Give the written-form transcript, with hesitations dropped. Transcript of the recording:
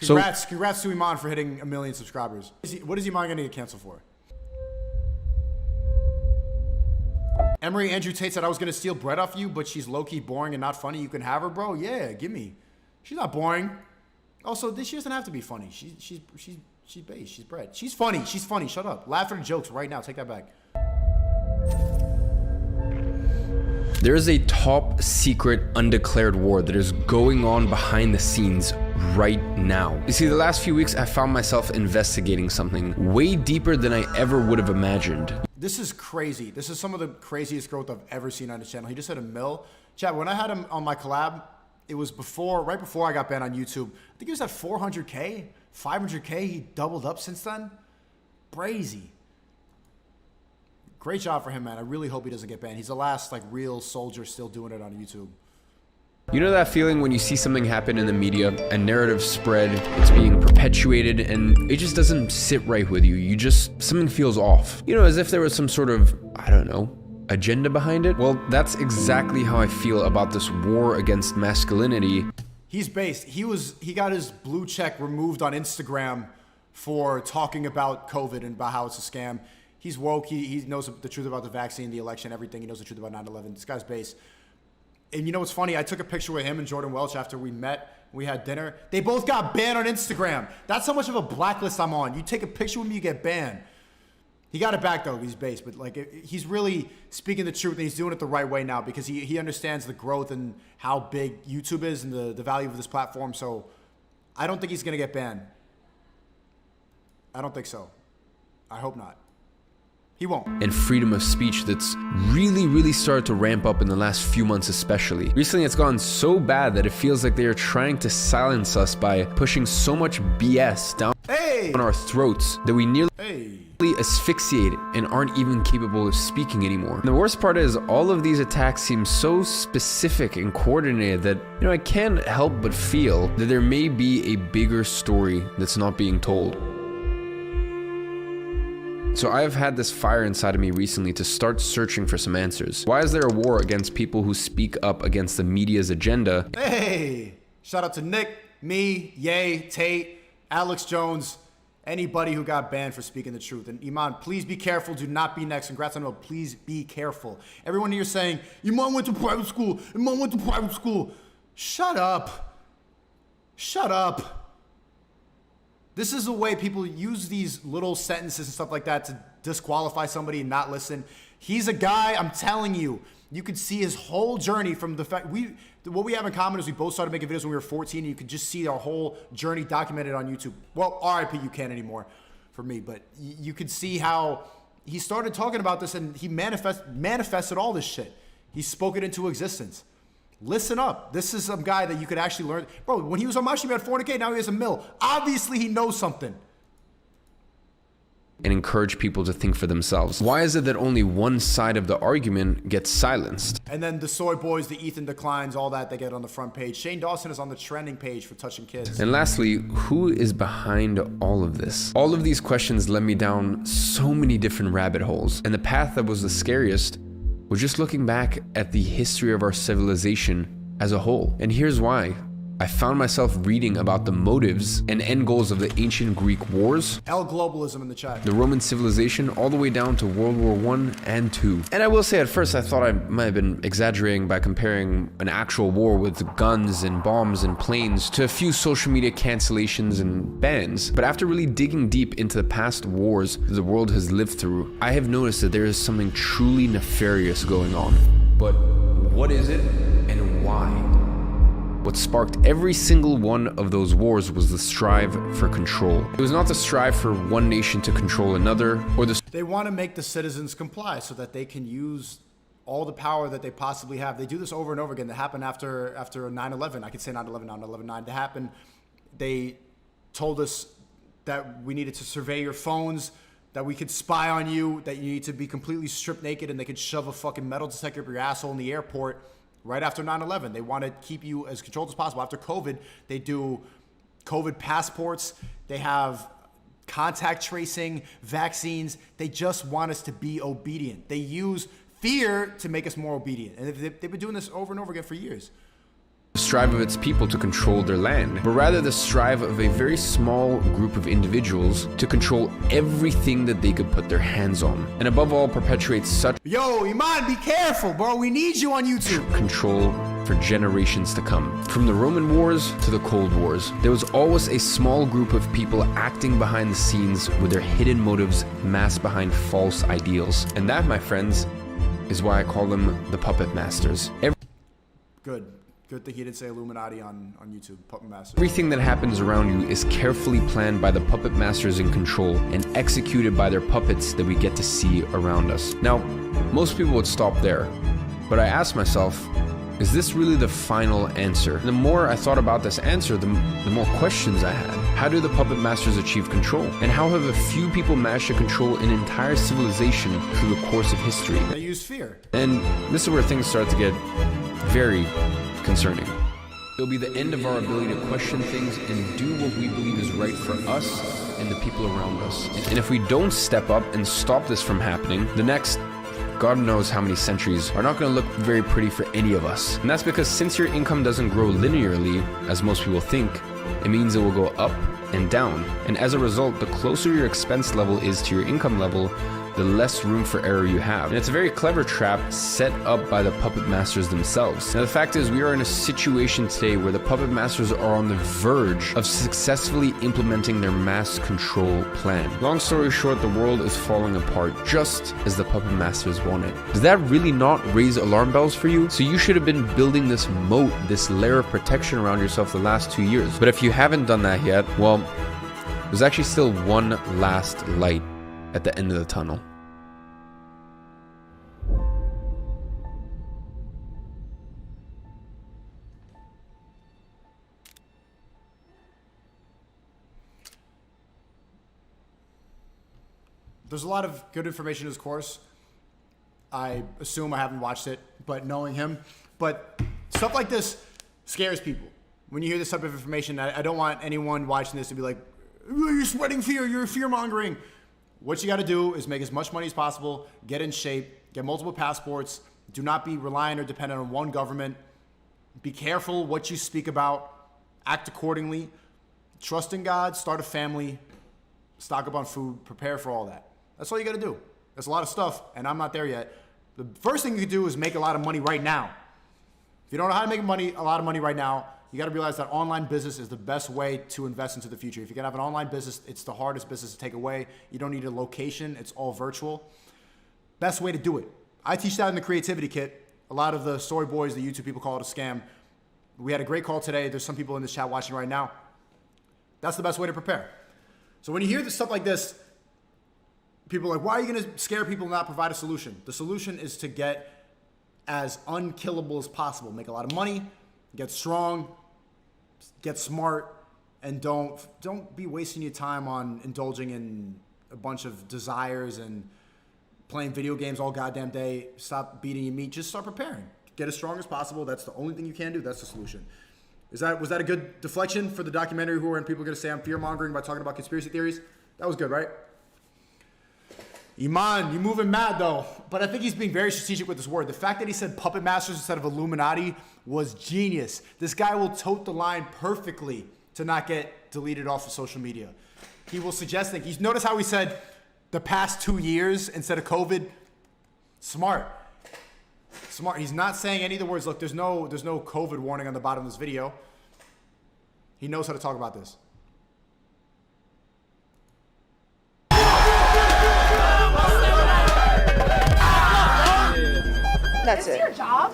Congrats to Iman for hitting 1 million subscribers. What is Iman gonna get canceled for? Emery Andrew Tate said I was gonna steal bread off you, but she's low-key boring and not funny. You can have her, bro. Yeah, give me. She's not boring. Also, she doesn't have to be funny. She's base. She's bread. She's funny. She's funny. Shut up. Laugh at her jokes right now. Take that back. There is a top secret undeclared war that is going on behind the scenes right now. You see, the last few weeks I found myself investigating something way deeper than I ever would have imagined. This is crazy. This is some of the craziest growth I've ever seen on his channel. He just hit 1 mil. Chat, when I had him on my collab, it was right before I got banned on YouTube. I think he was at 400K, 500K. He doubled up since then. Crazy. Great job for him, man. I really hope he doesn't get banned. He's the last real soldier still doing it on YouTube. You know that feeling when you see something happen in the media, a narrative spread, it's being perpetuated, and it just doesn't sit right with you. Something feels off. You know, as if there was some sort of, I don't know, agenda behind it. Well, that's exactly how I feel about this war against masculinity. He's based. He got his blue check removed on Instagram for talking about COVID and about how it's a scam. He's woke. He knows the truth about the vaccine, the election, everything. He knows the truth about 9/11. This guy's based. And you know what's funny? I took a picture with him and Jordan Welch after we met. We had dinner. They both got banned on Instagram. That's how much of a blacklist I'm on. You take a picture with me, you get banned. He got it back though. He's based, but he's really speaking the truth and he's doing it the right way now because he understands the growth and how big YouTube is and the value of this platform. So I don't think he's gonna get banned. I don't think so. I hope not. He won't. And freedom of speech that's really started to ramp up in the last few months especially. Recently it's gone so bad that it feels like they are trying to silence us by pushing so much BS down on our throats that we nearly asphyxiate and aren't even capable of speaking anymore. And the worst part is all of these attacks seem so specific and coordinated that, you know, I can't help but feel that there may be a bigger story that's not being told. So I've had this fire inside of me recently to start searching for some answers. Why is there a war against people who speak up against the media's agenda? Hey, shout out to Nick, me, Ye, Tate, Alex Jones, anybody who got banned for speaking the truth. And Iman, please be careful. Do not be next. Congrats on it. Please be careful. Everyone here saying, Iman went to private school. Iman went to private school. Shut up. Shut up. This is the way people use these little sentences and stuff like that to disqualify somebody and not listen. He's a guy, I'm telling you, you could see his whole journey from the fact, what we have in common is we both started making videos when we were 14 and you could just see our whole journey documented on YouTube. Well, RIP, you can't anymore for me, but you could see how he started talking about this and he manifested all this shit. He spoke it into existence. Listen up. This is some guy that you could actually learn. Bro, when he was on my stream, he had 400K, now he has 1 mil. Obviously, he knows something. And encourage people to think for themselves. Why is it that only one side of the argument gets silenced? And then the Soy Boys, the Ethan Declines, all that, they get on the front page. Shane Dawson is on the trending page for touching kids. And lastly, who is behind all of this? All of these questions led me down so many different rabbit holes. And the path that was the scariest was just looking back at the history of our civilization as a whole. And here's why. I found myself reading about the motives and end goals of the ancient Greek wars, globalism in the chat, the Roman civilization, all the way down to World War I and II. And I will say at first I thought I might have been exaggerating by comparing an actual war with guns and bombs and planes to a few social media cancellations and bans. But after really digging deep into the past wars the world has lived through, I have noticed that there is something truly nefarious going on. But what is it and why? What sparked every single one of those wars was the strive for control. It was not the strive for one nation to control another, or They want to make the citizens comply so that they can use all the power that they possibly have. They do this over and over again. That happened after 9/11. I could say 9/11, 9/11, That happened. They told us that we needed to survey your phones, that we could spy on you, that you need to be completely stripped naked, and they could shove a fucking metal detector up your asshole in the airport. Right after 9/11, they want to keep you as controlled as possible. After COVID, they do COVID passports. They have contact tracing, vaccines. They just want us to be obedient. They use fear to make us more obedient. And they've been doing this over and over again for years. strive of its people to control their land, but rather the strive of a very small group of individuals to control everything that they could put their hands on, and above all perpetuate such Yo, Iman, be careful, bro. We need you on YouTube. control for generations to come. From the Roman Wars to the Cold Wars, there was always a small group of people acting behind the scenes with their hidden motives masked behind false ideals. And that, my friends, is why I call them the puppet masters. Good thing he didn't say Illuminati on YouTube. Puppet masters. Everything that happens around you is carefully planned by the puppet masters in control and executed by their puppets that we get to see around us. Now, most people would stop there, but I asked myself, is this really the final answer? And the more I thought about this answer, the more questions I had. How do the puppet masters achieve control? And how have a few people managed to control an entire civilization through the course of history? They use fear. And this is where things start to get very concerning. It'll be the end of our ability to question things and do what we believe is right for us and the people around us. And if we don't step up and stop this from happening, the next God knows how many centuries are not going to look very pretty for any of us. And that's because since your income doesn't grow linearly, as most people think, it means it will go up and down. And as a result, the closer your expense level is to your income level, the less room for error you have. And it's a very clever trap set up by the puppet masters themselves. Now, the fact is, we are in a situation today where the puppet masters are on the verge of successfully implementing their mass control plan. Long story short, the world is falling apart just as the puppet masters want it. Does that really not raise alarm bells for you? So you should have been building this moat, this layer of protection around yourself the last 2 years. But if you haven't done that yet, well, there's actually still one last light at the end of the tunnel. There's a lot of good information in his course. I assume I haven't watched it, but knowing him. But stuff like this scares people. When you hear this type of information, I don't want anyone watching this to be like, you're spreading fear, you're fear-mongering. What you got to do is make as much money as possible, get in shape, get multiple passports, do not be reliant or dependent on one government, be careful what you speak about, act accordingly, trust in God, start a family, stock up on food, prepare for all that. That's all you got to do. That's a lot of stuff, and I'm not there yet. The first thing you can do is make a lot of money right now. If you don't know how to make a lot of money right now, you got to realize that online business is the best way to invest into the future. If you can have an online business, it's the hardest business to take away. You don't need a location. It's all virtual. Best way to do it. I teach that in the creativity kit. A lot of the story boys, the YouTube people call it a scam. We had a great call today. There's some people in this chat watching right now. That's the best way to prepare. So when you hear this stuff like this, people are like, why are you going to scare people and not provide a solution? The solution is to get as unkillable as possible. Make a lot of money, get strong, get smart, and don't be wasting your time on indulging in a bunch of desires and playing video games all goddamn day. Stop beating your meat. Just start preparing. Get as strong as possible. That's the only thing you can do. That's the solution. Was that a good deflection for the documentary who are people going to say I'm fear-mongering by talking about conspiracy theories? That was good, right? Iman, you're moving mad though. But I think he's being very strategic with this word. The fact that he said puppet masters instead of Illuminati was genius. This guy will tote the line perfectly to not get deleted off of social media. He will suggest things. Notice how he said the past 2 years instead of COVID? Smart. Smart. He's not saying any of the words. Look, there's no COVID warning on the bottom of this video. He knows how to talk about this. That's it. Your job?